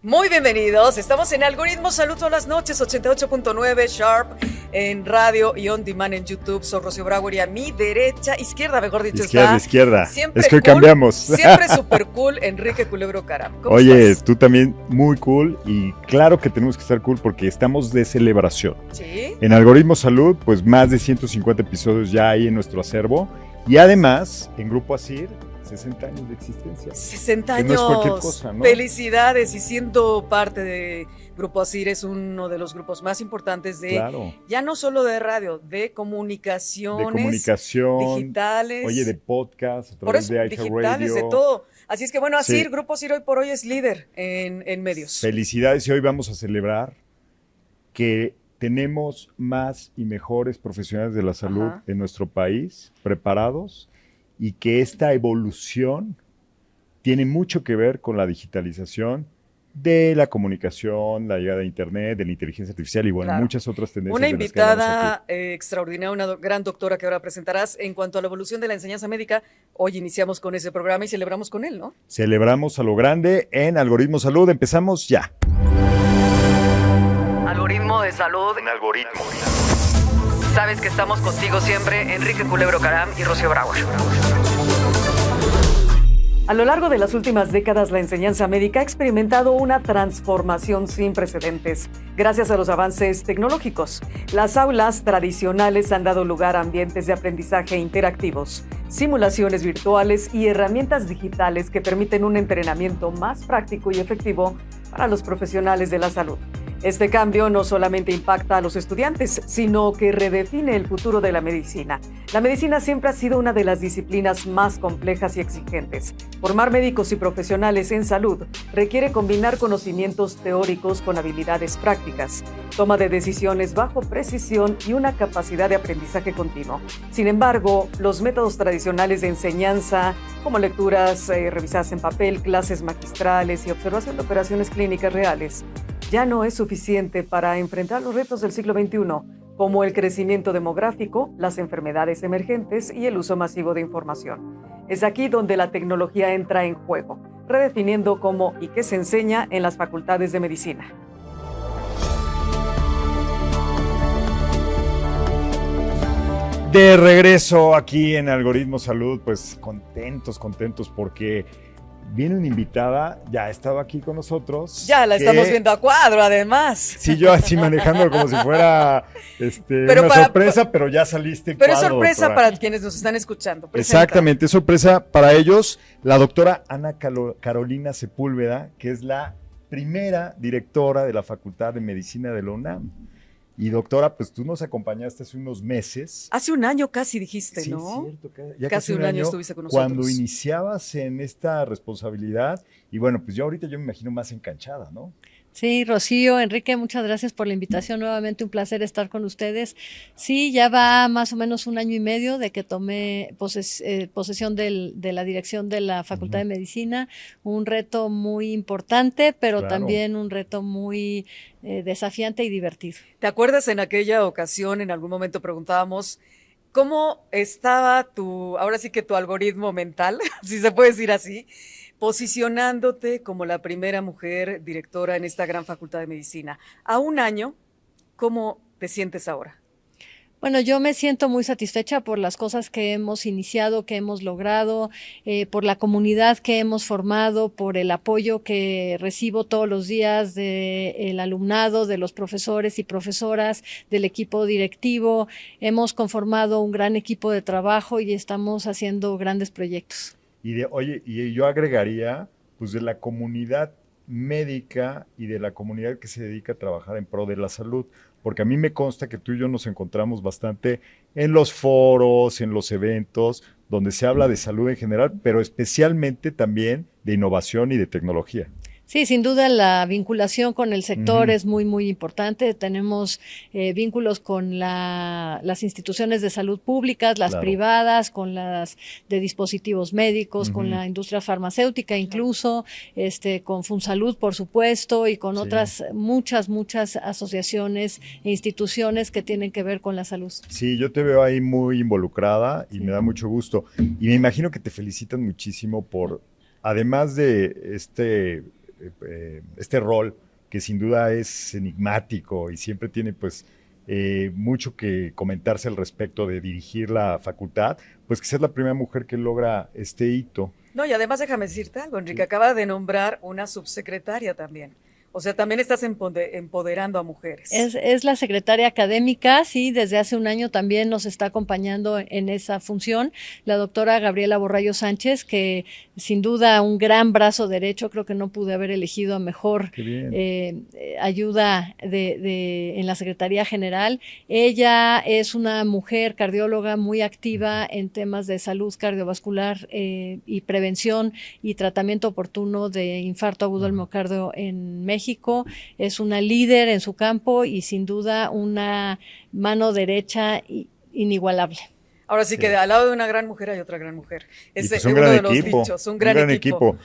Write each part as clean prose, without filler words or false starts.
Muy bienvenidos, estamos en Algoritmo Salud todas las noches, 88.9 Sharp en radio y on demand en YouTube. Soy Rocío Brauer y a mi derecha, izquierda mejor dicho, izquierda. Siempre es que hoy cool, cambiamos. Siempre super cool, Enrique Culebro Caram. ¿Cómo Oye, estás? tú también muy cool y claro que tenemos que estar cool porque estamos de celebración. Sí. En Algoritmo Salud, pues más de 150 episodios ya hay en nuestro acervo y además en Grupo ASIR 60 años de existencia. 60 que años. No es cualquier cosa, ¿no? Felicidades, y siendo parte de Grupo ASIR es uno de los grupos más importantes de, ya no solo de radio, de comunicaciones, digitales. Oye, de podcast, a través de digitales, de todo. Así es que bueno, ASIR, sí. Grupo ASIR hoy por hoy es líder en medios. Felicidades, y hoy vamos a celebrar que tenemos más y mejores profesionales de la salud en nuestro país, preparados, y que esta evolución tiene mucho que ver con la digitalización de la comunicación, la llegada de Internet, de la inteligencia artificial y bueno, muchas otras tendencias. Una invitada extraordinaria, una gran doctora que ahora presentarás. En cuanto a la evolución de la enseñanza médica, hoy iniciamos con ese programa y celebramos con él, ¿no? Celebramos a lo grande en Algoritmo Salud. Empezamos ya. Algoritmo de salud. Un algoritmo. Sabes que estamos contigo siempre, Enrique Culebro Caram y Rocío Brauer. A lo largo de las últimas décadas, la enseñanza médica ha experimentado una transformación sin precedentes, gracias a los avances tecnológicos. Las aulas tradicionales han dado lugar a ambientes de aprendizaje interactivos, simulaciones virtuales y herramientas digitales que permiten un entrenamiento más práctico y efectivo para los profesionales de la salud. Este cambio no solamente impacta a los estudiantes, sino que redefine el futuro de la medicina. La medicina siempre ha sido una de las disciplinas más complejas y exigentes. Formar médicos y profesionales en salud requiere combinar conocimientos teóricos con habilidades prácticas, toma de decisiones bajo precisión y una capacidad de aprendizaje continuo. Sin embargo, los métodos tradicionales de enseñanza, como lecturas revisadas en papel, clases magistrales y observación de operaciones clínicas reales, ya no es suficiente para enfrentar los retos del siglo XXI, como el crecimiento demográfico, las enfermedades emergentes y el uso masivo de información. Es aquí donde la tecnología entra en juego, redefiniendo cómo y qué se enseña en las facultades de medicina. De regreso aquí en Algoritmo Salud, pues contentos porque viene una invitada, ya estaba aquí con nosotros. Ya la estamos viendo a cuadro, además. Sí, yo así manejando como si fuera una sorpresa, pero ya saliste Pero cuadro, es sorpresa para quienes nos están escuchando. Presenta. Exactamente, es sorpresa para ellos. La doctora Ana Carolina Sepúlveda, que es la primera directora de la Facultad de Medicina de la UNAM. Y doctora, pues tú nos acompañaste hace unos meses. Hace un año casi dijiste, sí, ¿no? Sí, cierto. Ya casi un año estuviste con nosotros. Cuando iniciabas en esta responsabilidad. Y bueno, pues yo ahorita me imagino más enganchada, ¿no? Sí, Rocío, Enrique, muchas gracias por la invitación. Nuevamente un placer estar con ustedes. Sí, ya va más o menos un año y medio de que tomé posesión de la dirección de la Facultad de Medicina. Un reto muy importante, pero también un reto muy desafiante y divertido. ¿Te acuerdas en aquella ocasión, en algún momento preguntábamos cómo estaba ahora sí que tu algoritmo mental, si se puede decir así, posicionándote como la primera mujer directora en esta gran facultad de medicina? A un año, ¿cómo te sientes ahora? Bueno, yo me siento muy satisfecha por las cosas que hemos iniciado, que hemos logrado, por la comunidad que hemos formado, por el apoyo que recibo todos los días del alumnado, de los profesores y profesoras, del equipo directivo. Hemos conformado un gran equipo de trabajo y estamos haciendo grandes proyectos. Y yo agregaría, pues de la comunidad médica y de la comunidad que se dedica a trabajar en pro de la salud, porque a mí me consta que tú y yo nos encontramos bastante en los foros, en los eventos, donde se habla de salud en general, pero especialmente también de innovación y de tecnología. Sí, sin duda la vinculación con el sector es muy, muy importante. Tenemos vínculos con las instituciones de salud públicas, las privadas, con las de dispositivos médicos, con la industria farmacéutica incluso, con FunSalud, por supuesto, y con otras muchas asociaciones e instituciones que tienen que ver con la salud. Sí, yo te veo ahí muy involucrada y me da mucho gusto. Y me imagino que te felicitan muchísimo por, además de este rol que sin duda es enigmático y siempre tiene pues mucho que comentarse al respecto de dirigir la facultad, pues que ser la primera mujer que logra este hito. No, y además déjame decirte algo, Enrique, acaba de nombrar una subsecretaria también. O sea, también estás empoderando a mujeres. Es la secretaria académica, sí, desde hace un año también nos está acompañando en esa función, la doctora Gabriela Borrallo Sánchez, que sin duda un gran brazo derecho, creo que no pude haber elegido a mejor ayuda en la Secretaría General. Ella es una mujer cardióloga muy activa en temas de salud cardiovascular y prevención y tratamiento oportuno de infarto agudo del miocardio en México. Es una líder en su campo y sin duda una mano derecha inigualable. Ahora sí que al lado de una gran mujer hay otra gran mujer. Es pues uno de los dichos, un gran equipo.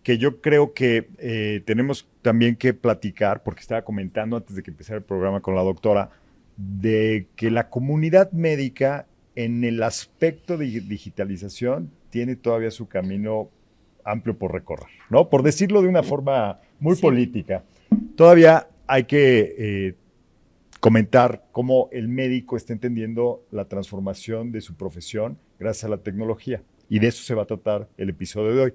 Que yo creo que tenemos también que platicar, porque estaba comentando antes de que empezara el programa con la doctora, de que la comunidad médica en el aspecto de digitalización tiene todavía su camino amplio por recorrer, ¿no? Por decirlo de una forma muy política. Todavía hay que comentar cómo el médico está entendiendo la transformación de su profesión gracias a la tecnología. Y de eso se va a tratar el episodio de hoy.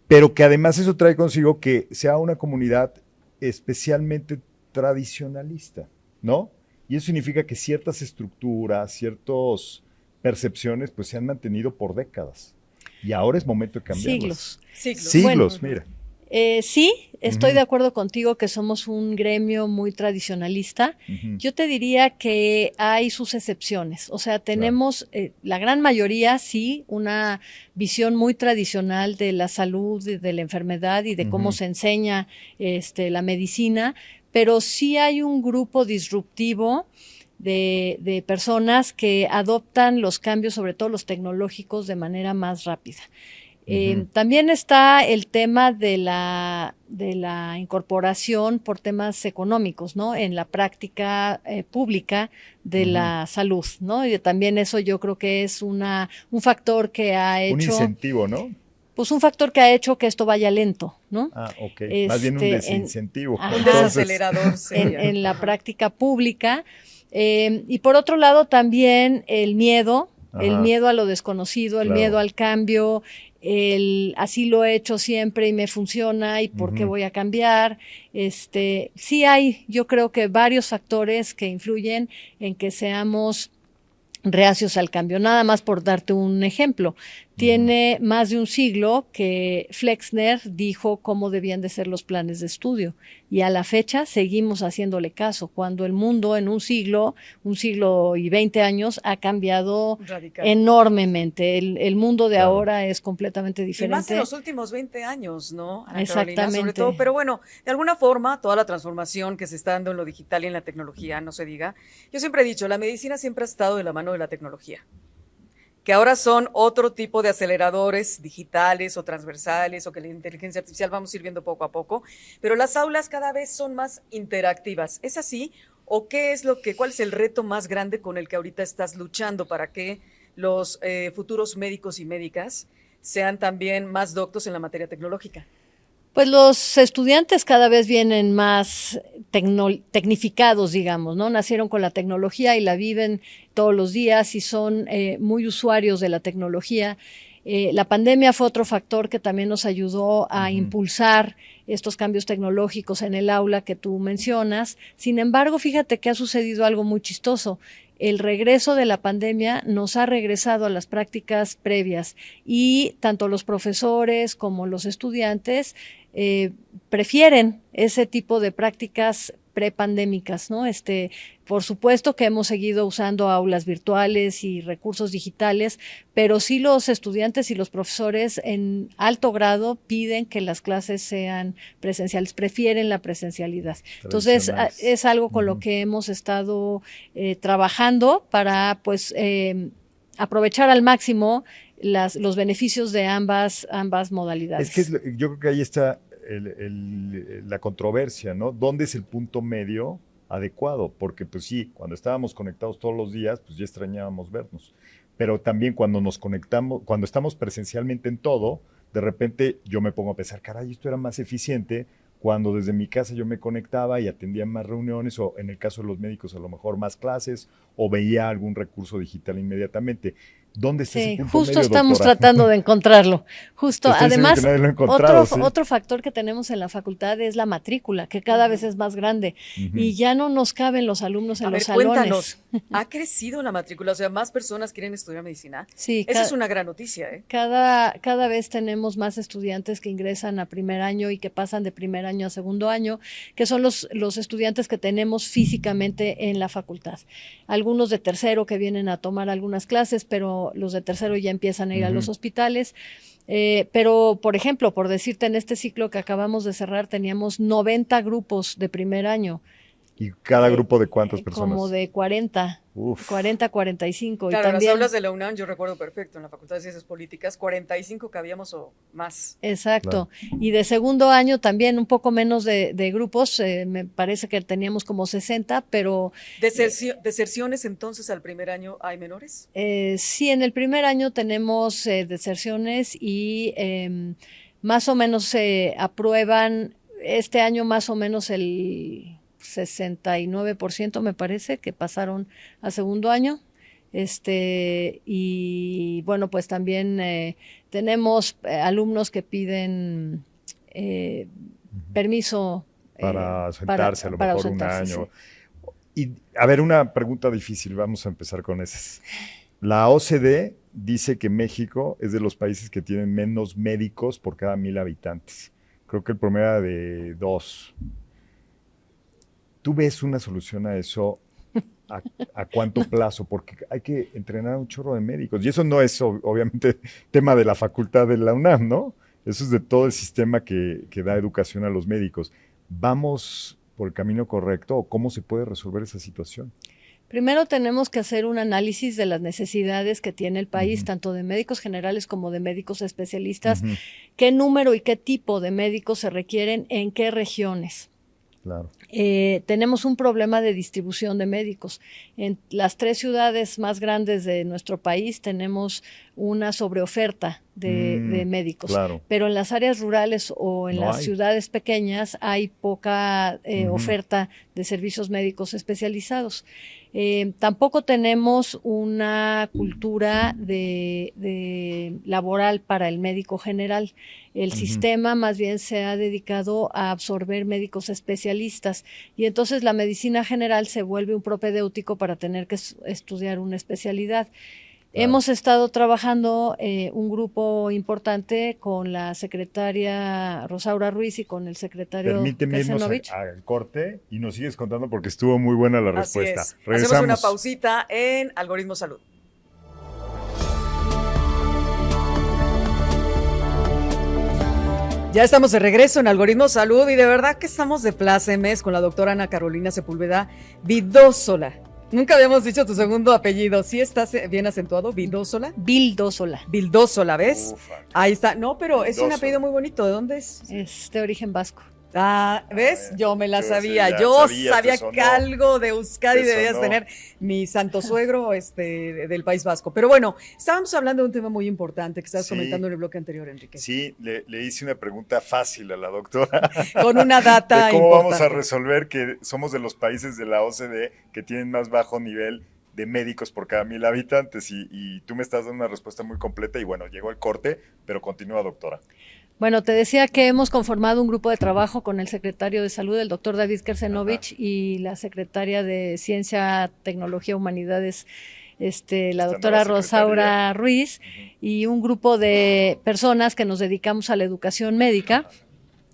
Pero que además eso trae consigo que sea una comunidad especialmente tradicionalista, ¿no? Y eso significa que ciertas estructuras, ciertas percepciones, pues se han mantenido por décadas. Y ahora es momento de cambiarlas. Siglos, bueno, mira. Sí, estoy de acuerdo contigo que somos un gremio muy tradicionalista. Yo te diría que hay sus excepciones. O sea, tenemos la gran mayoría, sí, una visión muy tradicional de la salud, de la enfermedad y de cómo se enseña la medicina, pero sí hay un grupo disruptivo de personas que adoptan los cambios, sobre todo los tecnológicos, de manera más rápida. También está el tema de la incorporación por temas económicos, ¿no? En la práctica pública de la salud, ¿no? Y también eso yo creo que es un factor que ha hecho... Un incentivo, ¿no? Pues un factor que ha hecho que esto vaya lento, ¿no? Ah, ok. Más bien un desincentivo. Un desacelerador. En la práctica pública. Y por otro lado también el miedo a lo desconocido, el miedo al cambio, así lo he hecho siempre y me funciona y por qué voy a cambiar. Sí hay, yo creo que varios factores que influyen en que seamos reacios al cambio. Nada más por darte un ejemplo. Tiene más de un siglo que Flexner dijo cómo debían de ser los planes de estudio y a la fecha seguimos haciéndole caso, cuando el mundo en un siglo y 20 años ha cambiado enormemente. El mundo de ahora es completamente diferente. Y más en los últimos 20 años, ¿no? Ana Exactamente. Carolina, sobre todo, pero bueno, de alguna forma, toda la transformación que se está dando en lo digital y en la tecnología, no se diga. Yo siempre he dicho, la medicina siempre ha estado de la mano de la tecnología, que ahora son otro tipo de aceleradores digitales o transversales o que la inteligencia artificial vamos a ir viendo poco a poco, pero las aulas cada vez son más interactivas. ¿Es así? ¿O cuál es el reto más grande con el que ahorita estás luchando para que los futuros médicos y médicas sean también más doctos en la materia tecnológica? Pues los estudiantes cada vez vienen más tecnificados, digamos, ¿no? Nacieron con la tecnología y la viven todos los días y son muy usuarios de la tecnología. La pandemia fue otro factor que también nos ayudó a impulsar estos cambios tecnológicos en el aula que tú mencionas. Sin embargo, fíjate que ha sucedido algo muy chistoso. El regreso de la pandemia nos ha regresado a las prácticas previas y tanto los profesores como los estudiantes prefieren ese tipo de prácticas prepandémicas, ¿no? Por supuesto que hemos seguido usando aulas virtuales y recursos digitales, pero sí los estudiantes y los profesores en alto grado piden que las clases sean presenciales, prefieren la presencialidad. Entonces, es algo con lo que hemos estado trabajando para, pues, aprovechar al máximo los beneficios de ambas modalidades. Es que yo creo que ahí está la controversia, ¿no? ¿Dónde es el punto medio adecuado? Porque pues sí, cuando estábamos conectados todos los días, pues ya extrañábamos vernos. Pero también cuando nos conectamos, cuando estamos presencialmente en todo, de repente yo me pongo a pensar, caray, esto era más eficiente cuando desde mi casa yo me conectaba y atendía más reuniones, o en el caso de los médicos a lo mejor más clases, o veía algún recurso digital inmediatamente. ¿Dónde está ese punto justo medio, estamos doctora? tratando de encontrarlo. Justo, además, nadie lo ha encontrado, otro factor que tenemos en la facultad es la matrícula, que cada vez es más grande y ya no nos caben los alumnos en los salones. Cuéntanos, ¿ha crecido la matrícula? O sea, ¿más personas quieren estudiar medicina? Sí. Esa es una gran noticia, ¿eh? Cada vez tenemos más estudiantes que ingresan a primer año y que pasan de primer año a segundo año, que son los estudiantes que tenemos físicamente en la facultad. Algunos de tercero que vienen a tomar algunas clases, pero los de tercero ya empiezan a ir a los hospitales. Pero, por ejemplo, por decirte, en este ciclo que acabamos de cerrar teníamos 90 grupos de primer año. ¿Y cada grupo de cuántas personas? Como de 40, 45. Claro, y también, las aulas de la UNAM, yo recuerdo perfecto, en la Facultad de Ciencias Políticas, 45 cabíamos o más. Exacto. Claro. Y de segundo año también un poco menos de grupos, me parece que teníamos como 60, pero... ¿Deserciones entonces al primer año hay menores? Sí, en el primer año tenemos deserciones y más o menos se aprueban este año más o menos el 69% me parece que pasaron a segundo año. Y bueno, pues también tenemos alumnos que piden permiso para sentarse a lo mejor un año. Sí. Y a ver, una pregunta difícil, vamos a empezar con esas. La OCDE dice que México es de los países que tienen menos médicos por cada 1,000 habitantes. Creo que el promedio era de 2. ¿Tú ves una solución a eso a cuánto plazo? Porque hay que entrenar a un chorro de médicos. Y eso no es, obviamente, tema de la facultad de la UNAM, ¿no? Eso es de todo el sistema que da educación a los médicos. ¿Vamos por el camino correcto o cómo se puede resolver esa situación? Primero tenemos que hacer un análisis de las necesidades que tiene el país, tanto de médicos generales como de médicos especialistas. ¿Qué número y qué tipo de médicos se requieren en qué regiones? Claro. Tenemos un problema de distribución de médicos. En las 3 ciudades más grandes de nuestro país tenemos una sobreoferta de médicos, claro. Pero en las áreas rurales o en las ciudades pequeñas hay poca oferta de servicios médicos especializados. Tampoco tenemos una cultura de laboral para el médico general. El sistema más bien se ha dedicado a absorber médicos especialistas y entonces la medicina general se vuelve un propedéutico para tener que estudiar una especialidad. Claro. Hemos estado trabajando un grupo importante con la secretaria Rosaura Ruiz y con el secretario Permíteme irnos al corte y nos sigues contando porque estuvo muy buena la respuesta. Así es. Regresamos. Hacemos una pausita en Algoritmo Salud. Ya estamos de regreso en Algoritmo Salud y de verdad que estamos de plácemes con la doctora Ana Carolina Sepúlveda Vidósola. Nunca habíamos dicho tu segundo apellido. ¿Sí estás bien acentuado? ¿Vildósola? Vildósola. Vildósola, ¿ves? Ufa. Ahí está. No, pero es un apellido muy bonito. ¿De dónde es? Es de origen vasco. Ah, ¿ves? Yo me la sabía. Yo sabía que algo de Euskadi debías tener. Mi santo suegro del País Vasco. Pero bueno, estábamos hablando de un tema muy importante que estabas comentando en el bloque anterior, Enrique. Sí, le hice una pregunta fácil a la doctora. Con una data de cómo importante. vamos a resolver que somos de los países de la OCDE que tienen más bajo nivel de médicos por cada 1,000 habitantes y tú me estás dando una respuesta muy completa y bueno, llegó el corte, pero continúa, doctora. Bueno, te decía que hemos conformado un grupo de trabajo con el secretario de Salud, el doctor David Kersenovich, y la secretaria de Ciencia, Tecnología, Humanidades, la doctora Rosaura Ruiz, y un grupo de personas que nos dedicamos a la educación médica.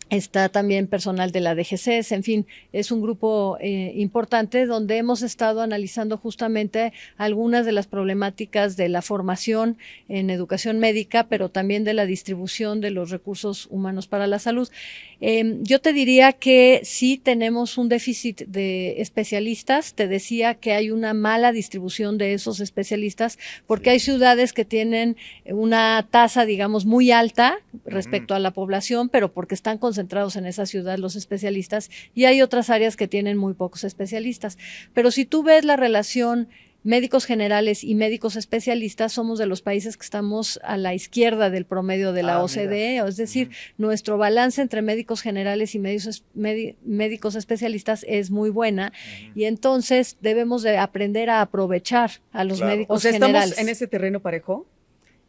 Está también personal de la DGCES, en fin, es un grupo importante donde hemos estado analizando justamente algunas de las problemáticas de la formación en educación médica, pero también de la distribución de los recursos humanos para la salud. Yo te diría que sí tenemos un déficit de especialistas. Te decía que hay una mala distribución de esos especialistas porque hay ciudades que tienen una tasa, digamos, muy alta respecto a la población, pero porque están concentrados en esa ciudad los especialistas, y hay otras áreas que tienen muy pocos especialistas. Pero si tú ves la relación médicos generales y médicos especialistas somos de los países que estamos a la izquierda del promedio de la OCDE, es decir, nuestro balance entre médicos generales y médicos especialistas es muy buena, y entonces debemos de aprender a aprovechar a los médicos generales. ¿Estamos en ese terreno parejo?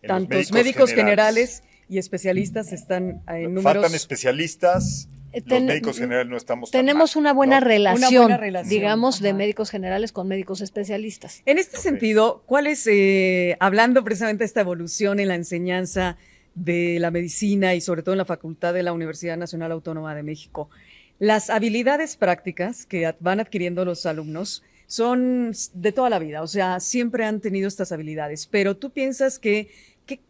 Tantos médicos generales y especialistas están en números. Faltan especialistas. Los médicos generales no estamos tan Tenemos mal, una buena relación, una buena relación, digamos, de médicos generales con médicos especialistas. En este sentido, ¿cuál es, hablando precisamente de esta evolución en la enseñanza de la medicina y sobre todo en la facultad de la Universidad Nacional Autónoma de México, las habilidades prácticas que van adquiriendo los alumnos son de toda la vida, o sea, siempre han tenido estas habilidades, pero tú piensas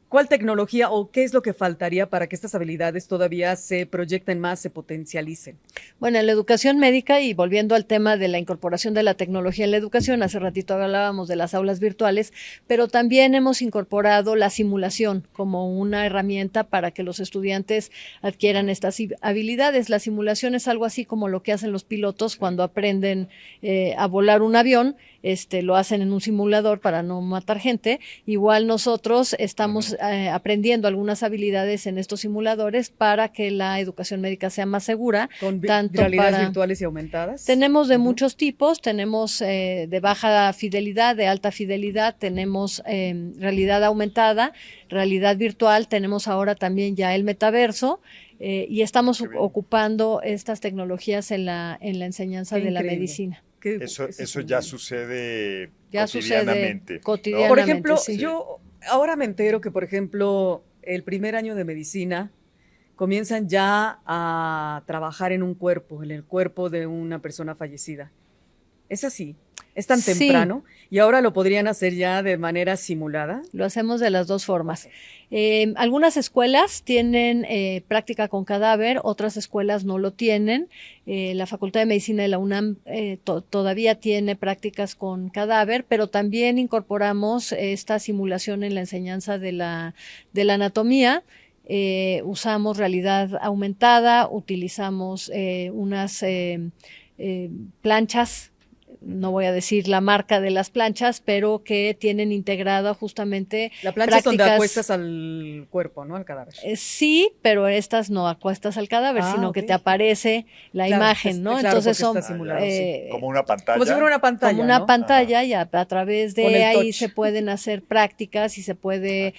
¿cuál tecnología o qué es lo que faltaría para que estas habilidades todavía se proyecten más, se potencialicen? Bueno, en la educación médica, y volviendo al tema de la incorporación de la tecnología en la educación, hace ratito hablábamos de las aulas virtuales, pero también hemos incorporado la simulación como una herramienta para que los estudiantes adquieran estas habilidades. La simulación es algo así como lo que hacen los pilotos cuando aprenden a volar un avión. Lo hacen en un simulador para no matar gente. Igual nosotros estamos aprendiendo algunas habilidades en estos simuladores para que la educación médica sea más segura. ¿Con realidades virtuales y aumentadas? Tenemos de muchos tipos, tenemos de baja fidelidad, de alta fidelidad, tenemos realidad aumentada, realidad virtual, tenemos ahora también ya el metaverso. Y estamos ocupando estas tecnologías en la enseñanza de la medicina. Eso ya sucede cotidianamente. Por ejemplo, sí. Yo ahora me entero que, por ejemplo, el primer año de medicina comienzan ya a trabajar en el cuerpo de una persona fallecida. ¿Es así? ¿Es tan temprano? ¿Y ahora lo podrían hacer ya de manera simulada? Lo hacemos de las dos formas. Algunas escuelas tienen práctica con cadáver, otras escuelas no lo tienen. La Facultad de Medicina de la UNAM todavía tiene prácticas con cadáver, pero también incorporamos esta simulación en la enseñanza de la anatomía. Usamos realidad aumentada, utilizamos unas planchas, no voy a decir la marca de las planchas, pero que tienen integrada justamente la plancha prácticas, es donde acuestas al cuerpo, ¿no? Al cadáver. Sí, pero estas no acuestas al cadáver, sino que te aparece la imagen, ¿no? Claro, entonces son como una pantalla. Como si fuera una pantalla. Como una pantalla, Ajá. Y a través de ahí se pueden hacer prácticas y se puede,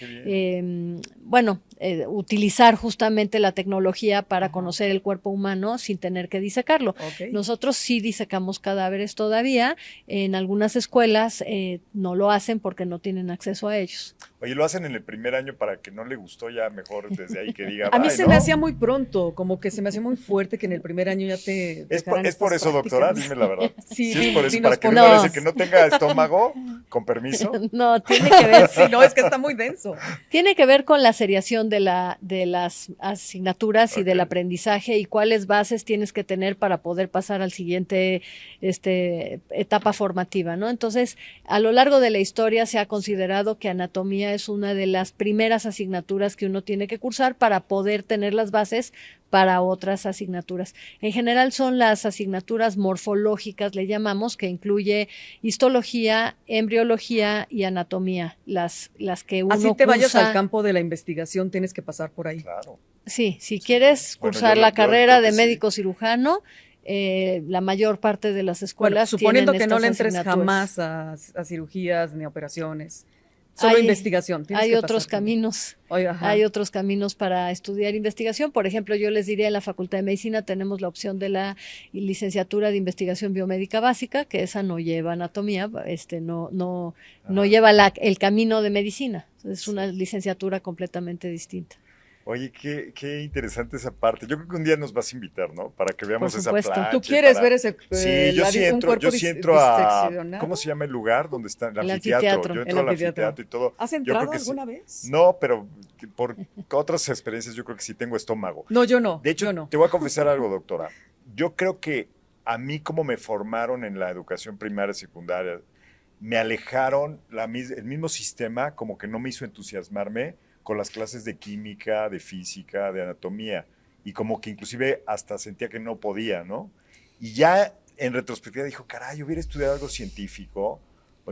utilizar justamente la tecnología para conocer el cuerpo humano sin tener que disecarlo. Nosotros sí disecamos cadáveres todavía, en algunas escuelas no lo hacen porque no tienen acceso a ellos. Oye, lo hacen en el primer año para que no le gustó ya mejor desde ahí que diga. A mí se me hacía muy pronto, como que se me hacía muy fuerte que en el primer año ya te. ¿Es por eso, doctora? Dime la verdad. Sí, es por eso, para que no parece que no tenga estómago, con permiso. No, tiene que ver. Sí, no, es que está muy denso. Tiene que ver con la seriación de las asignaturas y del aprendizaje y cuáles bases tienes que tener para poder pasar al siguiente etapa formativa, ¿no? Entonces, a lo largo de la historia se ha considerado que anatomía es una de las primeras asignaturas que uno tiene que cursar para poder tener las bases para otras asignaturas. En general son las asignaturas morfológicas, le llamamos, que incluye histología, embriología y anatomía, las que uno Así te vayas al campo de la investigación, tienes que pasar por ahí. Claro. Sí, si quieres cursar la carrera de médico cirujano, la mayor parte de las escuelas suponiendo que no le entres jamás a cirugías ni operaciones, solo investigación. Hay otros caminos. Hay otros caminos para estudiar investigación. Por ejemplo, yo les diría en la Facultad de Medicina tenemos la opción de la licenciatura de investigación biomédica básica, que esa no lleva anatomía, no lleva el camino de medicina. Es una licenciatura completamente distinta. Oye, qué interesante esa parte. Yo creo que un día nos vas a invitar, ¿no? Para que veamos esa plancha. ¿Tú quieres ver ese Sí, yo sí entro a... ¿Cómo se llama el lugar donde está el anfiteatro? Yo entro al anfiteatro y todo. ¿Has entrado alguna vez? No, pero por otras experiencias yo creo que sí tengo estómago. No, yo no. De hecho, te voy a confesar algo, doctora. Yo creo que a mí, como me formaron en la educación primaria y secundaria, me alejaron el mismo sistema, como que no me hizo entusiasmarme con las clases de química, de física, de anatomía, y como que inclusive hasta sentía que no podía, ¿no? Y ya en retrospectiva dijo, caray, hubiera estudiado algo científico,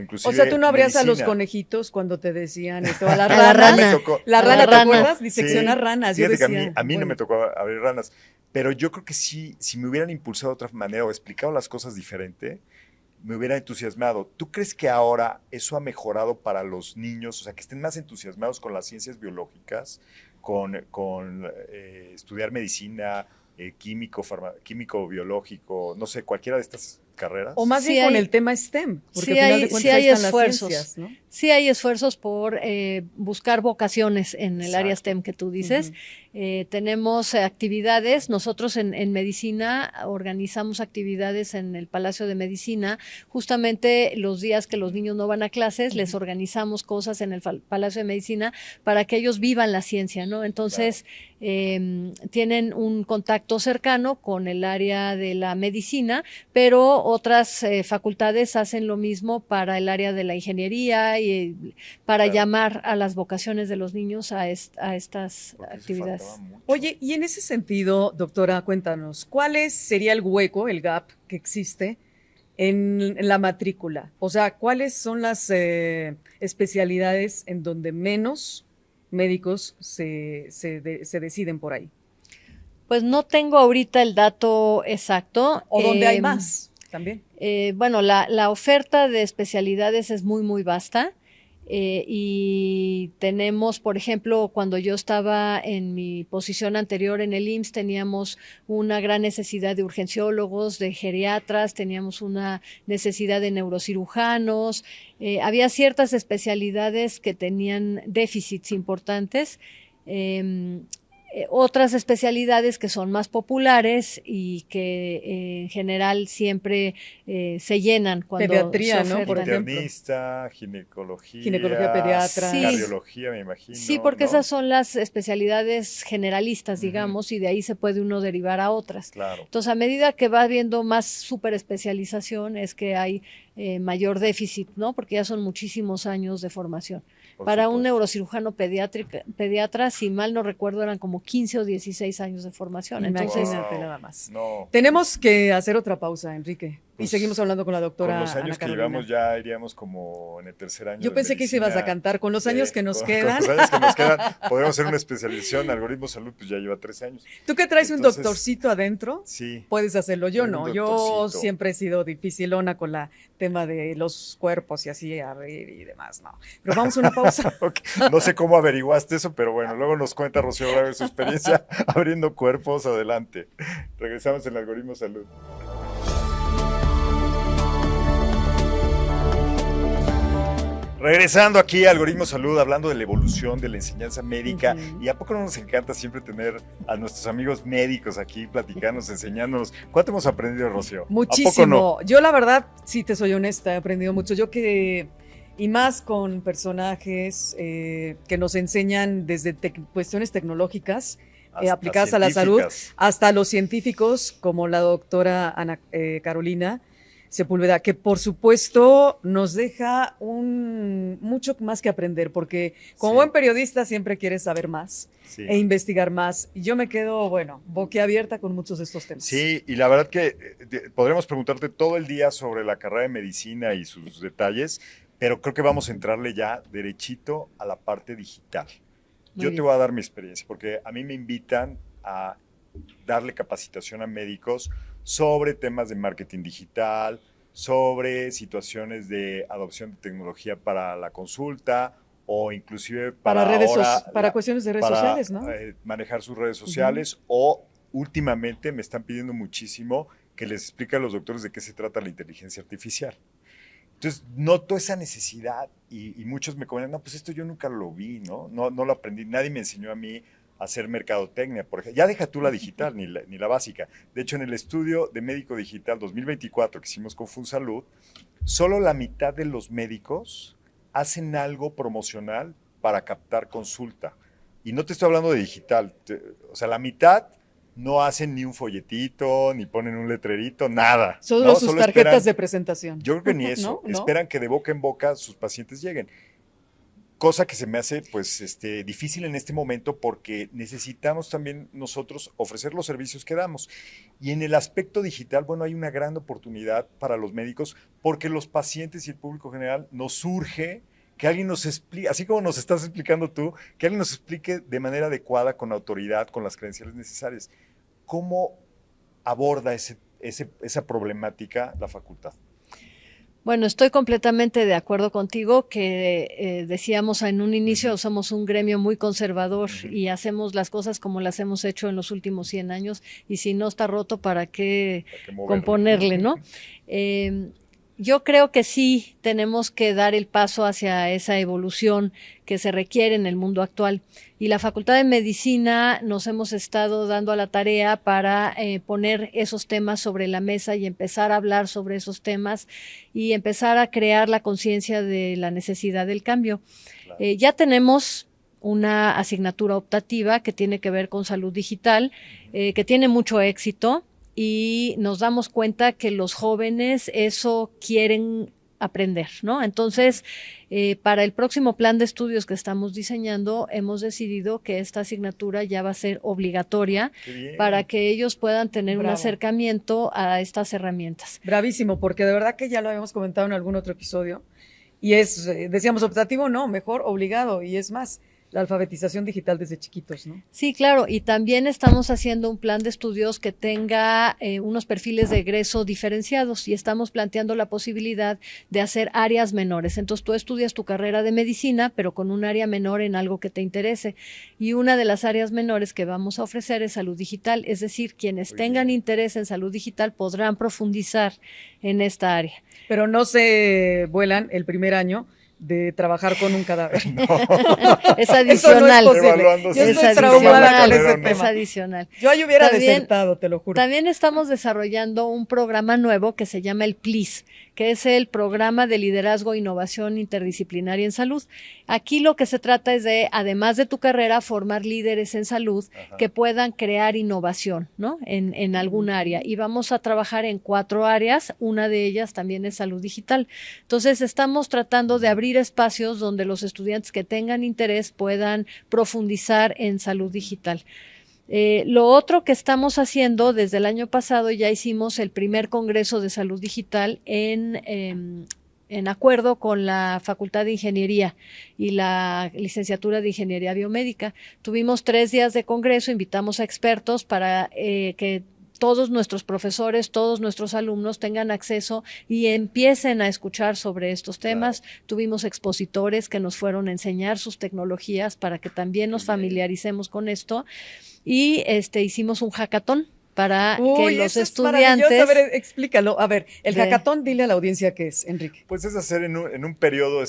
inclusive O sea, tú no abrías a los medicina. conejitos cuando te decían esto, a la A la rana. rana. Me tocó- La A la rana, ¿te rana. acuerdas? Diseccionar Sí. ranas. Yo Fíjate que decía, a mí no bueno, me tocó abrir ranas, pero yo creo que sí, si me hubieran impulsado de otra manera o explicado las cosas diferente, me hubiera entusiasmado. ¿Tú crees que ahora eso ha mejorado para los niños? O sea, que estén más entusiasmados con las ciencias biológicas, con estudiar medicina, químico, biológico, no sé, cualquiera de estas carreras. o más Sí bien con hay- el tema STEM, porque sí al final de hay cuentas ahí están las esfuerzos. ciencias, ¿no? Sí hay esfuerzos por buscar vocaciones en el área Exacto. STEM que tú dices. Ujú. Tenemos actividades, nosotros en medicina organizamos actividades en el Palacio de Medicina, justamente los días que los niños no van a clases, les organizamos cosas en el Palacio de Medicina para que ellos vivan la ciencia, ¿no? Entonces, tienen un contacto cercano con el área de la medicina, pero otras facultades hacen lo mismo para el área de la ingeniería y para Claro. llamar a las vocaciones de los niños a estas Porque eso actividades. faltaba mucho. Oye, y en ese sentido, doctora, cuéntanos, sería el hueco, el gap que existe en la matrícula? O sea, ¿cuáles son las especialidades en donde menos médicos se deciden por ahí? Pues no tengo ahorita el dato exacto. ¿O donde hay más también? Bueno, la oferta de especialidades es muy, muy vasta. Y tenemos, por ejemplo, cuando yo estaba en mi posición anterior en el IMSS, teníamos una gran necesidad de urgenciólogos, de geriatras, teníamos una necesidad de neurocirujanos, había ciertas especialidades que tenían déficits importantes. Otras especialidades que son más populares y que en general siempre se llenan cuando Pediatría, se ¿no? ofertan. Por ejemplo. Internista, ginecología, Ginecología pediatra. Sí. cardiología, me imagino. Sí, porque ¿no? esas son las especialidades generalistas, Ujú. digamos, y de ahí se puede uno derivar a otras. Claro. Entonces, a medida que va habiendo más superespecialización, es que hay mayor déficit, ¿no? Porque ya son muchísimos años de formación. Por Para un supuesto. neurocirujano pediatra, si mal no recuerdo, eran como 15 o 16 años de formación. Entonces, Imagínate Wow. nada más. No. Tenemos que hacer otra pausa, Enrique. Y Pues, seguimos hablando con la doctora Con los Ana años que Carolina. llevamos ya iríamos como en el tercer año. Yo de pensé que se ibas a medicina. cantar. Con los años que nos Con quedan. los años que nos quedan, podemos hacer una especialización. Algoritmo salud, pues ya lleva 3 años. ¿Tú que traes Entonces, un doctorcito adentro? Sí. Puedes hacerlo. Yo Tengo no. un Yo doctorcito. siempre he sido dificilona con la tema de los cuerpos y así, a ver, y demás. No. Pero vamos a una pausa. Ok. No sé cómo averiguaste eso, pero bueno, luego nos cuenta Rocío Bravo su experiencia abriendo cuerpos. Adelante. Regresamos en el Algoritmo Salud. Regresando aquí a Algoritmo Salud, hablando de la evolución de la enseñanza médica. Ujú. ¿Y a poco no nos encanta siempre tener a nuestros amigos médicos aquí platicándonos, enseñándonos? ¿Cuánto hemos aprendido, Rocío? ¿A poco Muchísimo. no? Yo la verdad, sí te soy honesta, he aprendido mucho. Y más con personajes que nos enseñan desde cuestiones tecnológicas aplicadas a la salud, científicas. hasta los científicos, como la doctora Ana Carolina Sepúlveda, que por supuesto nos deja mucho más que aprender, porque como Sí. buen periodista siempre quieres saber más Sí. e investigar más. Y yo me quedo, bueno, boquiabierta con muchos de estos temas. Sí, y la verdad que podremos preguntarte todo el día sobre la carrera de medicina y sus detalles, pero creo que vamos a entrarle ya derechito a la parte digital. Muy Yo bien. te voy a dar mi experiencia, porque a mí me invitan a darle capacitación a médicos sobre temas de marketing digital, sobre situaciones de adopción de tecnología para la consulta o inclusive para para cuestiones de redes para, sociales, ¿no? manejar sus redes sociales o últimamente me están pidiendo muchísimo que les explique a los doctores de qué se trata la inteligencia artificial. Entonces, noto esa necesidad y muchos me comentan, no, pues esto yo nunca lo vi, ¿no? No lo aprendí, nadie me enseñó a mí a hacer mercadotecnia, por ejemplo. Ya deja tú la digital, ni la básica. De hecho, en el estudio de médico digital 2024 que hicimos con FunSalud, solo la mitad de los médicos hacen algo promocional para captar consulta. Y no te estoy hablando de digital, o sea, la mitad no hacen ni un folletito, ni ponen un letrerito, nada. Solo ¿no? sus Solo tarjetas esperan- de presentación. Yo creo que ni eso. ¿No? Esperan que de boca en boca sus pacientes lleguen. Cosa que se me hace pues difícil en este momento porque necesitamos también nosotros ofrecer los servicios que damos. Y en el aspecto digital, bueno, hay una gran oportunidad para los médicos porque los pacientes y el público general nos surge que alguien nos explique, así como nos estás explicando tú, que alguien nos explique de manera adecuada, con autoridad, con las credenciales necesarias, cómo aborda esa problemática la facultad. Bueno, estoy completamente de acuerdo contigo que decíamos en un inicio, somos un gremio muy conservador y hacemos las cosas como las hemos hecho en los últimos 100 años y si no está roto, ¿para qué componerle, no? Yo creo que sí tenemos que dar el paso hacia esa evolución que se requiere en el mundo actual. Y la Facultad de Medicina nos hemos estado dando a la tarea para poner esos temas sobre la mesa y empezar a hablar sobre esos temas y empezar a crear la conciencia de la necesidad del cambio. Claro. Ya tenemos una asignatura optativa que tiene que ver con salud digital, que tiene mucho éxito. Y nos damos cuenta que los jóvenes eso quieren aprender, ¿no? Entonces, para el próximo plan de estudios que estamos diseñando, hemos decidido que esta asignatura ya va a ser obligatoria para que ellos puedan tener un acercamiento a estas herramientas. Bravísimo, porque de verdad que ya lo habíamos comentado en algún otro episodio, y decíamos optativo, no, mejor obligado, y es más, la alfabetización digital desde chiquitos, ¿no? Sí, claro, y también estamos haciendo un plan de estudios que tenga unos perfiles de egreso diferenciados y estamos planteando la posibilidad de hacer áreas menores. Entonces tú estudias tu carrera de medicina, pero con un área menor en algo que te interese. Y una de las áreas menores que vamos a ofrecer es salud digital, es decir, quienes tengan interés en salud digital podrán profundizar en esta área. Pero no se vuelan el primer año de trabajar con un cadáver. No. Es adicional. Eso no es posible. Yo estoy traumada con ese tema. Es adicional. Yo ahí hubiera desertado, te lo juro. También estamos desarrollando un programa nuevo que se llama el PLIS, que es el Programa de Liderazgo e Innovación Interdisciplinaria en Salud. Aquí lo que se trata es de, además de tu carrera, formar líderes en salud que puedan crear innovación, ¿no? En algún área. Y vamos a trabajar en 4 áreas, una de ellas también es salud digital. Entonces, estamos tratando de abrir espacios donde los estudiantes que tengan interés puedan profundizar en salud digital. Lo otro que estamos haciendo desde el año pasado, ya hicimos el primer Congreso de Salud Digital en acuerdo con la Facultad de Ingeniería y la Licenciatura de Ingeniería Biomédica. Tuvimos 3 días de congreso, invitamos a expertos para que todos nuestros profesores, todos nuestros alumnos tengan acceso y empiecen a escuchar sobre estos temas. Claro. Tuvimos expositores que nos fueron a enseñar sus tecnologías para que también nos familiaricemos con esto y hicimos un hackathon para que los estudiantes... A ver, explícalo. A ver, el hackathon, dile a la audiencia qué es, Enrique. Pues es hacer en un periodo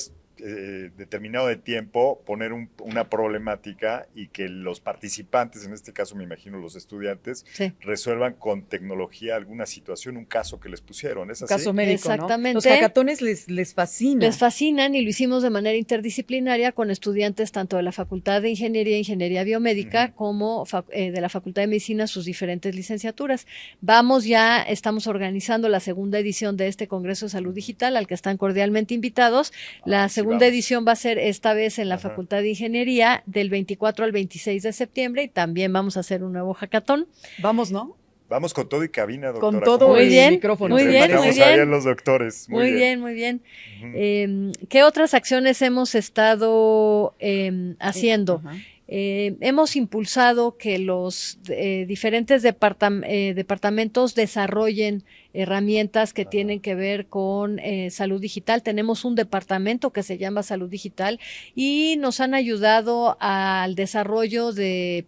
determinado de tiempo, poner una problemática y que los participantes, en este caso me imagino los estudiantes, resuelvan con tecnología alguna situación, un caso que les pusieron. ¿Es así? Un caso médico, exactamente. ¿no? Los hackatones les fascinan. Les fascinan y lo hicimos de manera interdisciplinaria con estudiantes tanto de la Facultad de Ingeniería e Ingeniería Biomédica como de la Facultad de Medicina, sus diferentes licenciaturas. Estamos organizando la segunda edición de este Congreso de Salud Digital al que están cordialmente invitados. La segunda edición va a ser esta vez en la Facultad de Ingeniería del 24 al 26 de septiembre y también vamos a hacer un nuevo hackathon. Vamos, ¿no? Vamos con todo y cabina, doctora. Con todo muy bien, micrófono. Muy bien, muy bien. Ahí en los doctores. Muy bien. ¿Qué otras acciones hemos estado haciendo? Hemos impulsado que los diferentes departamentos desarrollen herramientas que tienen que ver con salud digital. Tenemos un departamento que se llama Salud Digital y nos han ayudado al desarrollo de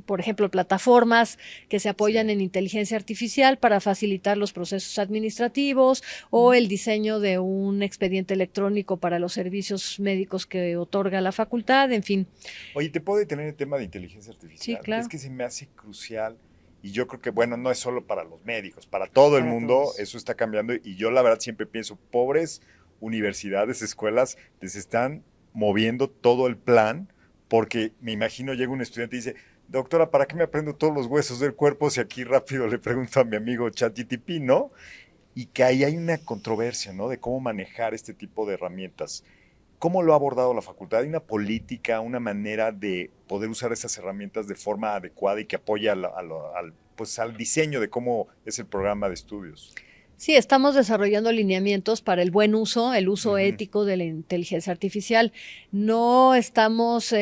por ejemplo, plataformas que se apoyan en inteligencia artificial para facilitar los procesos administrativos o el diseño de un expediente electrónico para los servicios médicos que otorga la facultad, en fin. Oye, ¿te puedo detener el tema de inteligencia artificial? Sí, claro. Es que se me hace crucial. Y yo creo que, bueno, no es solo para los médicos, para todo el mundo eso está cambiando. Y yo la verdad siempre pienso, pobres universidades, escuelas, les están moviendo todo el plan, porque me imagino llega un estudiante y dice, doctora, ¿para qué me aprendo todos los huesos del cuerpo si aquí rápido le pregunto a mi amigo ChatGPT, ¿no? Y que ahí hay una controversia, ¿no? De cómo manejar este tipo de herramientas. ¿Cómo lo ha abordado la facultad? ¿Hay una política, una manera de poder usar estas herramientas de forma adecuada y que apoya pues, al diseño de cómo es el programa de estudios? Sí, estamos desarrollando lineamientos para el buen uso, el uso ético de la inteligencia artificial. No estamos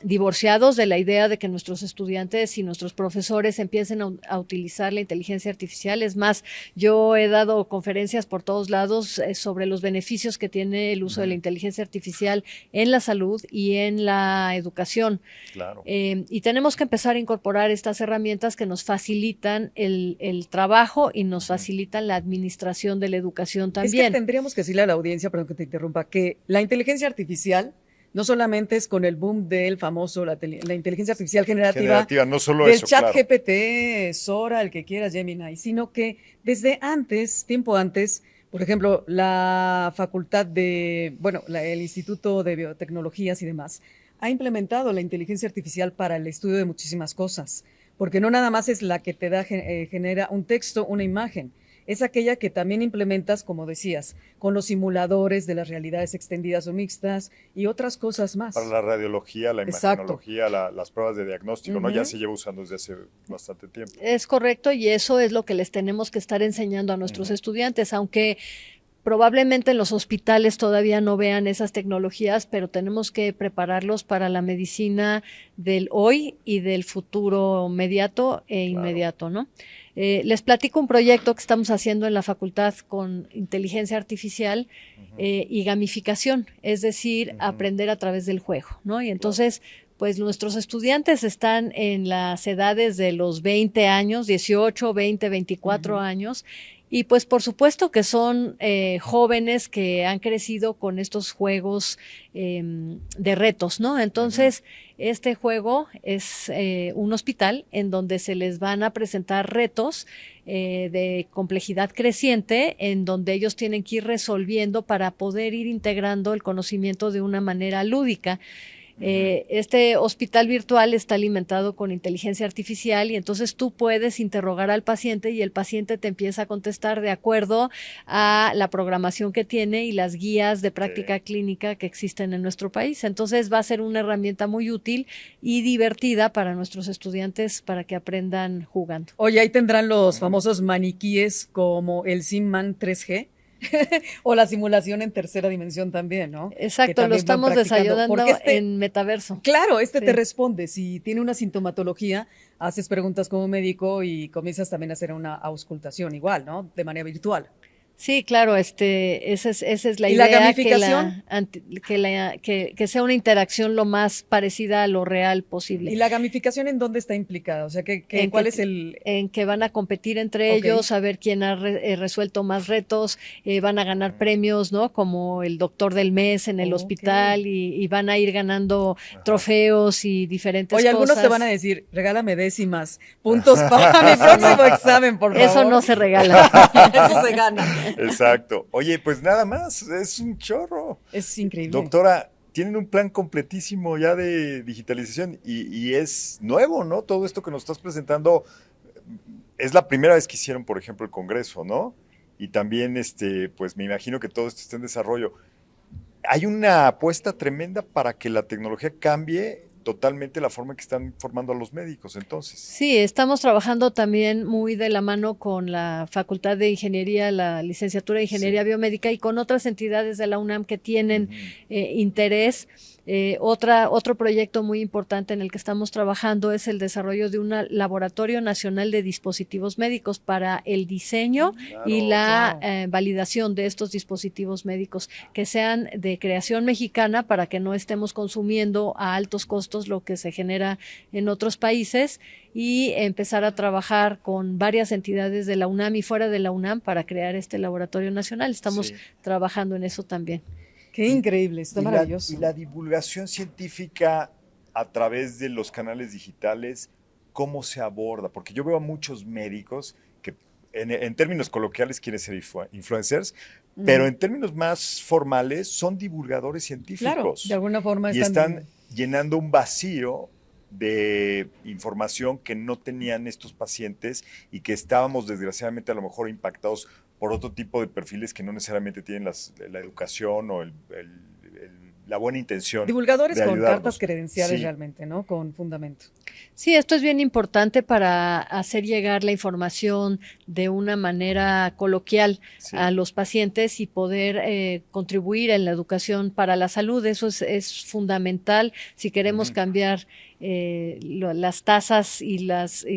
divorciados de la idea de que nuestros estudiantes y nuestros profesores empiecen a utilizar la inteligencia artificial. Es más, yo he dado conferencias por todos lados sobre los beneficios que tiene el uso de la inteligencia artificial en la salud y en la educación. Claro. Y tenemos que empezar a incorporar estas herramientas que nos facilitan el trabajo y nos facilitan la administración de la educación también. Es que tendríamos que decirle a la audiencia, perdón que te interrumpa, que la inteligencia artificial no solamente es con el boom del famoso, la inteligencia artificial generativa no solo del eso, chat claro. GPT, Sora, el que quiera, Gemini, sino que desde antes, tiempo antes, por ejemplo, la facultad el Instituto de Biotecnologías y demás, ha implementado la inteligencia artificial para el estudio de muchísimas cosas, porque no nada más es la que te genera un texto, una imagen, es aquella que también implementas, como decías, con los simuladores de las realidades extendidas o mixtas y otras cosas más. Para la radiología, la imagenología, las pruebas de diagnóstico, ¿no? Ya se lleva usando desde hace bastante tiempo. Es correcto, y eso es lo que les tenemos que estar enseñando a nuestros estudiantes, aunque probablemente en los hospitales todavía no vean esas tecnologías, pero tenemos que prepararlos para la medicina del hoy y del futuro inmediato, ¿no? Les platico un proyecto que estamos haciendo en la facultad con inteligencia artificial y gamificación, es decir, aprender a través del juego, ¿no? Y entonces, pues nuestros estudiantes están en las edades de los 20 años, 18, 20, 24 años, y pues por supuesto que son jóvenes que han crecido con estos juegos de retos, ¿no? Entonces, este juego es un hospital en donde se les van a presentar retos de complejidad creciente, en donde ellos tienen que ir resolviendo para poder ir integrando el conocimiento de una manera lúdica. Este hospital virtual está alimentado con inteligencia artificial y entonces tú puedes interrogar al paciente y el paciente te empieza a contestar de acuerdo a la programación que tiene y las guías de práctica clínica que existen en nuestro país. Entonces va a ser una herramienta muy útil y divertida para nuestros estudiantes para que aprendan jugando. Oye, ahí tendrán los famosos maniquíes como el Simman 3G. O la simulación en tercera dimensión también, ¿no? Exacto, lo estamos desarrollando en metaverso. Claro, te responde. Si tiene una sintomatología, haces preguntas como médico y comienzas también a hacer una auscultación igual, ¿no? De manera virtual. Sí, claro, esa es la ¿Y idea, la gamificación? Que sea una interacción lo más parecida a lo real posible. ¿Y la gamificación en dónde está implicada? O sea, ¿cuál es el...? En que van a competir entre ellos, a ver quién ha resuelto más retos, van a ganar premios, ¿no? Como el doctor del mes en el hospital y van a ir ganando trofeos y diferentes cosas. Algunos te van a decir, regálame décimas, puntos para mi próximo examen, por favor. Eso no se regala. Eso se gana. Exacto. Oye, pues nada más, es un chorro. Es increíble. Doctora, tienen un plan completísimo ya de digitalización y es nuevo, ¿no? Todo esto que nos estás presentando es la primera vez que hicieron, por ejemplo, el Congreso, ¿no? Y también, pues me imagino que todo esto está en desarrollo. Hay una apuesta tremenda para que la tecnología cambie totalmente la forma en que están formando a los médicos, entonces. Sí, estamos trabajando también muy de la mano con la Facultad de Ingeniería, la Licenciatura de Ingeniería Biomédica y con otras entidades de la UNAM que tienen interés. Otro proyecto muy importante en el que estamos trabajando es el desarrollo de un laboratorio nacional de dispositivos médicos para el diseño y la validación de estos dispositivos médicos que sean de creación mexicana para que no estemos consumiendo a altos costos lo que se genera en otros países y empezar a trabajar con varias entidades de la UNAM y fuera de la UNAM para crear este laboratorio nacional. Estamos trabajando en eso también. Qué increíble, está maravilloso. Y la divulgación científica a través de los canales digitales, ¿cómo se aborda? Porque yo veo a muchos médicos que en términos coloquiales quieren ser influencers, pero en términos más formales son divulgadores científicos. Claro, de alguna forma están llenando un vacío de información que no tenían estos pacientes y que estábamos desgraciadamente a lo mejor impactados por otro tipo de perfiles que no necesariamente tienen la educación o la buena intención. Divulgadores de con ayudarnos. cartas credenciales Sí. realmente, ¿no? Con fundamento. Sí, esto es bien importante para hacer llegar la información de una manera coloquial Sí. a los pacientes y poder contribuir en la educación para la salud. Eso es fundamental si queremos cambiar las tasas y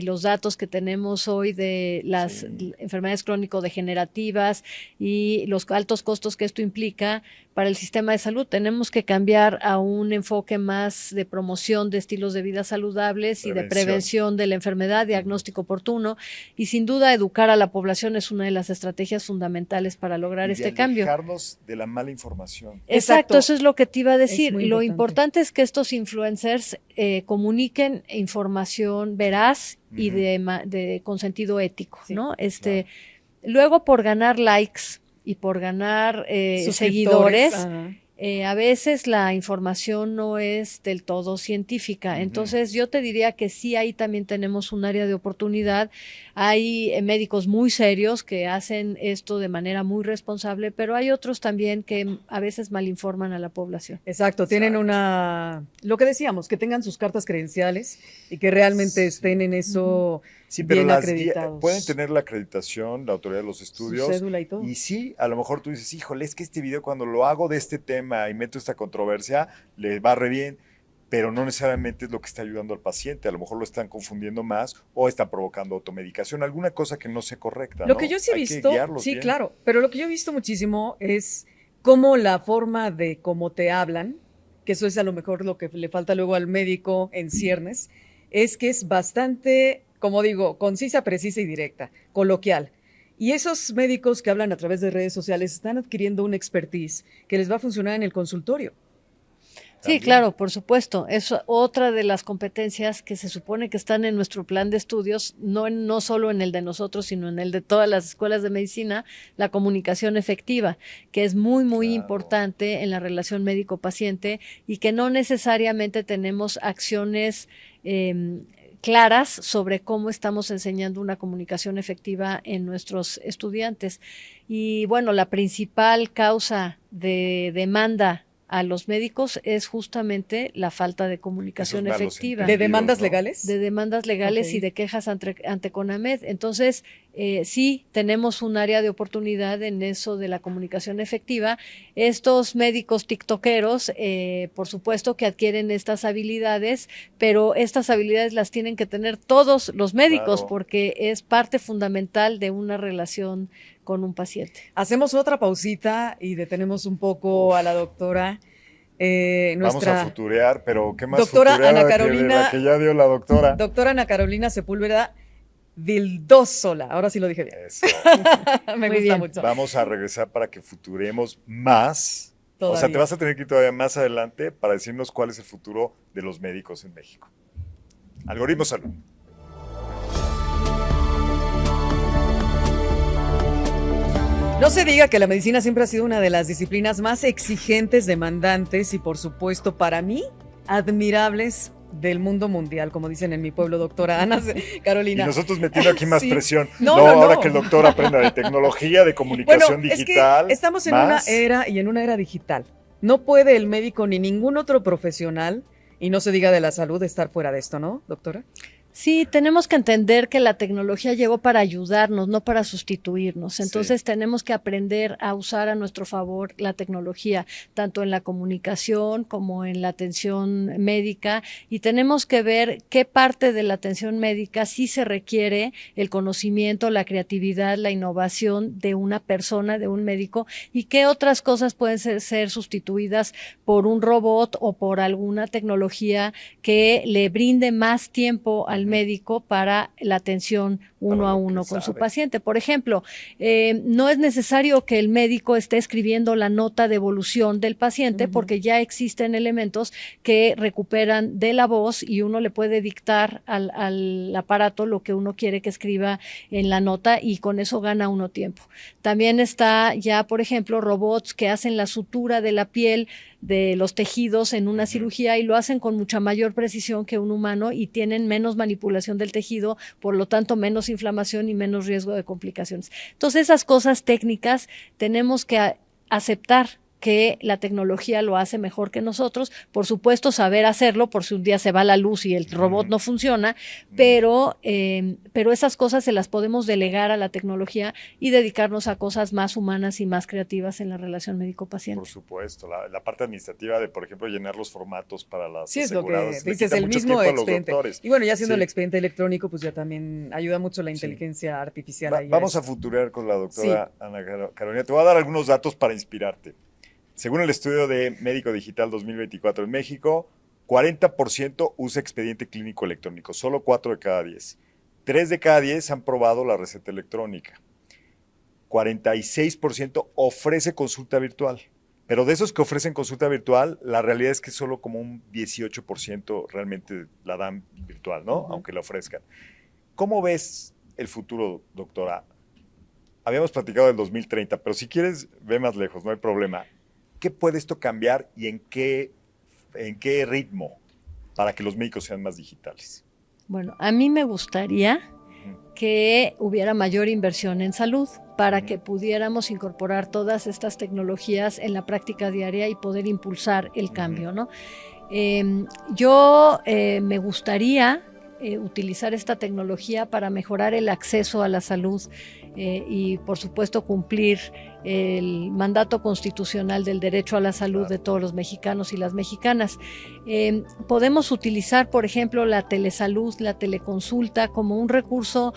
los datos que tenemos hoy de las enfermedades crónico-degenerativas y los altos costos que esto implica para el sistema de salud. Tenemos que cambiar a un enfoque más de promoción de estilos de vida saludables y de prevención de la enfermedad, diagnóstico oportuno, y sin duda educar a la población es una de las estrategias fundamentales para lograr este cambio. Alejarnos de la mala información. Exacto, eso es lo que te iba a decir. muy Lo importante. importante es que estos influencers comuniquen información veraz y con sentido ético, Sí, ¿no? Luego, por ganar likes y por ganar Suscriptores, seguidores, ajá. a veces la información no es del todo científica. Entonces, yo te diría que sí, ahí también tenemos un área de oportunidad. Hay médicos muy serios que hacen esto de manera muy responsable, pero hay otros también que a veces malinforman a la población. Exacto, tienen lo que decíamos, que tengan sus cartas credenciales y que realmente estén en eso Sí, pero bien las acreditados. pueden tener la acreditación, la autoridad de los estudios. Su cédula y todo. Y sí, a lo mejor tú dices, híjole, es que este video cuando lo hago de este tema y meto esta controversia, le va re bien, pero no necesariamente es lo que está ayudando al paciente. A lo mejor lo están confundiendo más o están provocando automedicación, alguna cosa que no sea correcta. Lo ¿no? que yo sí he Hay que visto, guiarlos sí, bien. claro, pero lo que yo he visto muchísimo es cómo la forma de cómo te hablan, que eso es a lo mejor lo que le falta luego al médico en ciernes, es que es bastante, como digo, concisa, precisa y directa, coloquial. Y esos médicos que hablan a través de redes sociales están adquiriendo una expertise que les va a funcionar en el consultorio. Sí, También. claro, por supuesto. Es otra de las competencias que se supone que están en nuestro plan de estudios, no solo en el de nosotros, sino en el de todas las escuelas de medicina, la comunicación efectiva, que es muy, muy Claro. importante en la relación médico-paciente y que no necesariamente tenemos acciones claras sobre cómo estamos enseñando una comunicación efectiva en nuestros estudiantes. Y bueno, la principal causa de demanda a los médicos es justamente la falta de comunicación Esos malos efectiva. ¿De demandas ¿no? legales? De demandas legales Ok. y de quejas ante CONAMED. Entonces, sí, tenemos un área de oportunidad en eso de la comunicación efectiva. Estos médicos tiktokeros, por supuesto que adquieren estas habilidades, pero estas habilidades las tienen que tener todos los médicos Claro. porque es parte fundamental de una relación con un paciente. Hacemos otra pausita y detenemos un poco a la doctora. Vamos a futurear, pero ¿qué más doctora futurear Ana de Carolina- la que ya dio la doctora? Doctora Ana Carolina Sepúlveda Vildósola. Ahora sí lo dije bien. Eso. Me Muy gusta bien. mucho. Vamos a regresar para que futuremos más. O sea, Todavía. te vas a tener que ir todavía más adelante para decirnos cuál es el futuro de los médicos en México. Algoritmo Salud. No se diga que la medicina siempre ha sido una de las disciplinas más exigentes, demandantes y, por supuesto, para mí, admirables del mundo mundial, como dicen en mi pueblo, doctora Ana Carolina. Y nosotros metiendo aquí más Sí. presión. No, No, no, ahora no. que el doctor aprenda de tecnología, de Bueno, comunicación digital. es que estamos en más. una era y en una era digital. No puede el médico ni ningún otro profesional, y no se diga de la salud, estar fuera de esto, ¿no, doctora? Sí, tenemos que entender que la tecnología llegó para ayudarnos, no para sustituirnos. Entonces tenemos que aprender a usar a nuestro favor la tecnología, tanto en la comunicación como en la atención médica, y tenemos que ver qué parte de la atención médica sí se requiere el conocimiento, la creatividad, la innovación de una persona, de un médico, y qué otras cosas pueden ser sustituidas por un robot o por alguna tecnología que le brinde más tiempo al médico para la atención uno Para a lo uno que con su sabe. paciente. Por ejemplo, no es necesario que el médico esté escribiendo la nota de evolución del paciente porque ya existen elementos que recuperan de la voz y uno le puede dictar al aparato lo que uno quiere que escriba en la nota y con eso gana uno tiempo. También está ya, por ejemplo, robots que hacen la sutura de la piel de los tejidos en una cirugía y lo hacen con mucha mayor precisión que un humano y tienen menos manipulación del tejido, por lo tanto menos inflamación y menos riesgo de complicaciones. Entonces esas cosas técnicas tenemos que aceptar que la tecnología lo hace mejor que nosotros. Por supuesto, saber hacerlo por si un día se va la luz y el robot no funciona, pero esas cosas se las podemos delegar a la tecnología y dedicarnos a cosas más humanas y más creativas en la relación médico-paciente. Por supuesto, la parte administrativa de, por ejemplo, llenar los formatos para las sí, aseguradas. Es lo que dices, el mismo expediente. Y bueno, ya haciendo el expediente electrónico, pues ya también ayuda mucho la inteligencia artificial. Vamos a futurear con la doctora Ana Carolina. Te voy a dar algunos datos para inspirarte. Según el estudio de Médico Digital 2024 en México, 40% usa expediente clínico electrónico, solo 4 de cada 10. 3 de cada 10 han probado la receta electrónica. 46% ofrece consulta virtual. Pero de esos que ofrecen consulta virtual, la realidad es que solo como un 18% realmente la dan virtual, ¿no? Aunque la ofrezcan. ¿Cómo ves el futuro, doctora? Habíamos platicado del 2030, pero si quieres, ve más lejos, no hay problema. ¿Qué puede esto cambiar y en qué ritmo para que los médicos sean más digitales? Bueno, a mí me gustaría que hubiera mayor inversión en salud para que pudiéramos incorporar todas estas tecnologías en la práctica diaria y poder impulsar el cambio, ¿no? Yo me gustaría utilizar esta tecnología para mejorar el acceso a la salud y, por supuesto, cumplir el mandato constitucional del derecho a la salud de todos los mexicanos y las mexicanas. Podemos utilizar, por ejemplo, la telesalud, la teleconsulta como un recurso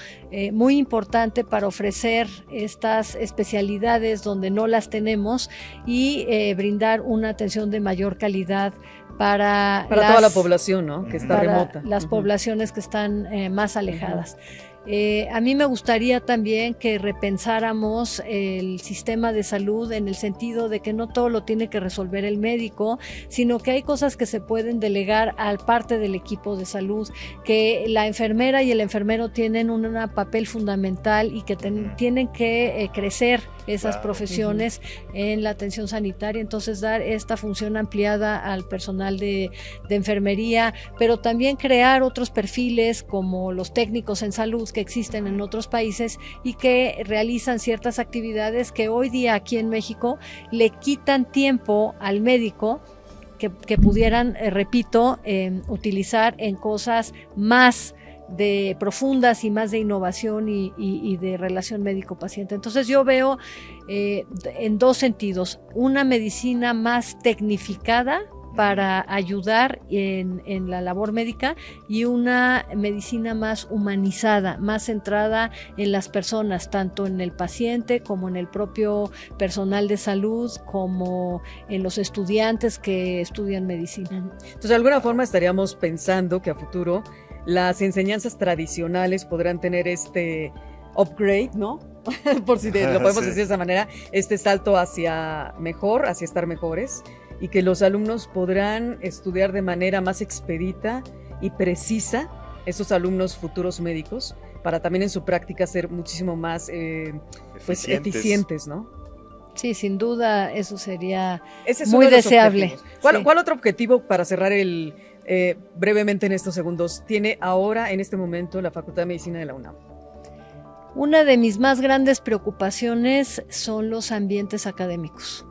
muy importante para ofrecer estas especialidades donde no las tenemos y brindar una atención de mayor calidad para toda la población, ¿no? Que está remota. Las poblaciones que están más alejadas. A mí me gustaría también que repensáramos el sistema de salud en el sentido de que no todo lo tiene que resolver el médico, sino que hay cosas que se pueden delegar al parte del equipo de salud, que la enfermera y el enfermero tienen un papel fundamental y que tienen que crecer esas profesiones en la atención sanitaria, entonces dar esta función ampliada al personal de enfermería, pero también crear otros perfiles como los técnicos en salud que existen en otros países y que realizan ciertas actividades que hoy día aquí en México le quitan tiempo al médico que pudieran, repito, utilizar en cosas más de profundas y más de innovación y de relación médico-paciente. Entonces yo veo en dos sentidos, una medicina más tecnificada para ayudar en la labor médica y una medicina más humanizada, más centrada en las personas, tanto en el paciente como en el propio personal de salud, como en los estudiantes que estudian medicina. Entonces, de alguna forma estaríamos pensando que a futuro las enseñanzas tradicionales podrán tener este upgrade, ¿no? Por si lo podemos decir de esa manera, este salto hacia mejor, hacia estar mejores, y que los alumnos podrán estudiar de manera más expedita y precisa, esos alumnos futuros médicos, para también en su práctica ser muchísimo más eficientes, ¿no? Sí, sin duda eso sería muy deseable. ¿Cuál otro objetivo, para cerrar brevemente en estos segundos, tiene ahora en este momento la Facultad de Medicina de la UNAM? Una de mis más grandes preocupaciones son los ambientes académicos,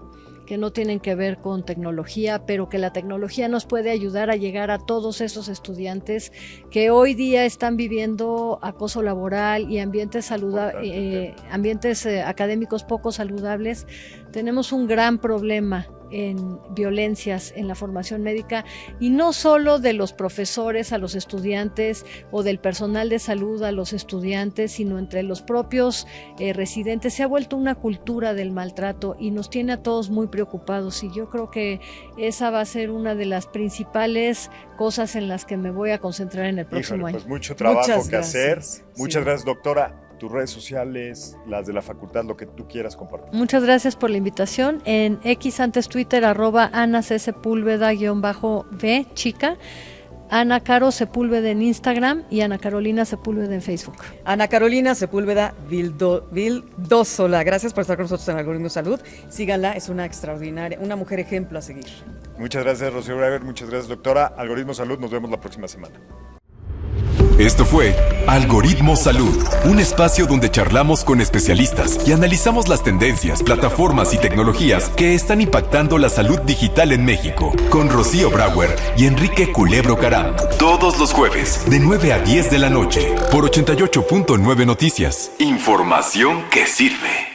que no tienen que ver con tecnología, pero que la tecnología nos puede ayudar a llegar a todos esos estudiantes que hoy día están viviendo acoso laboral y ambientes académicos poco saludables. Tenemos un gran problema en violencias en la formación médica, y no solo de los profesores a los estudiantes o del personal de salud a los estudiantes, sino entre los propios residentes. Se ha vuelto una cultura del maltrato y nos tiene a todos muy preocupados, y yo creo que esa va a ser una de las principales cosas en las que me voy a concentrar en el próximo año. Pues mucho trabajo que hacer. Muchas gracias, doctora. Tus redes sociales, las de la facultad, lo que tú quieras compartir. Muchas gracias por la invitación. En X, antes Twitter, @AnaCSepúlveda_B, chica. Ana Caro Sepúlveda en Instagram y Ana Carolina Sepúlveda en Facebook. Ana Carolina Sepúlveda Vildósola. Gracias por estar con nosotros en Algoritmo Salud. Síganla, es una extraordinaria, una mujer ejemplo a seguir. Muchas gracias, Rocío Braver. Muchas gracias, doctora. Algoritmo Salud, nos vemos la próxima semana. Esto fue Algoritmo Salud, un espacio donde charlamos con especialistas y analizamos las tendencias, plataformas y tecnologías que están impactando la salud digital en México, con Rocío Brauer y Enrique Culebro Caram. Todos los jueves, de 9 a 10 de la noche, por 88.9 Noticias. Información que sirve.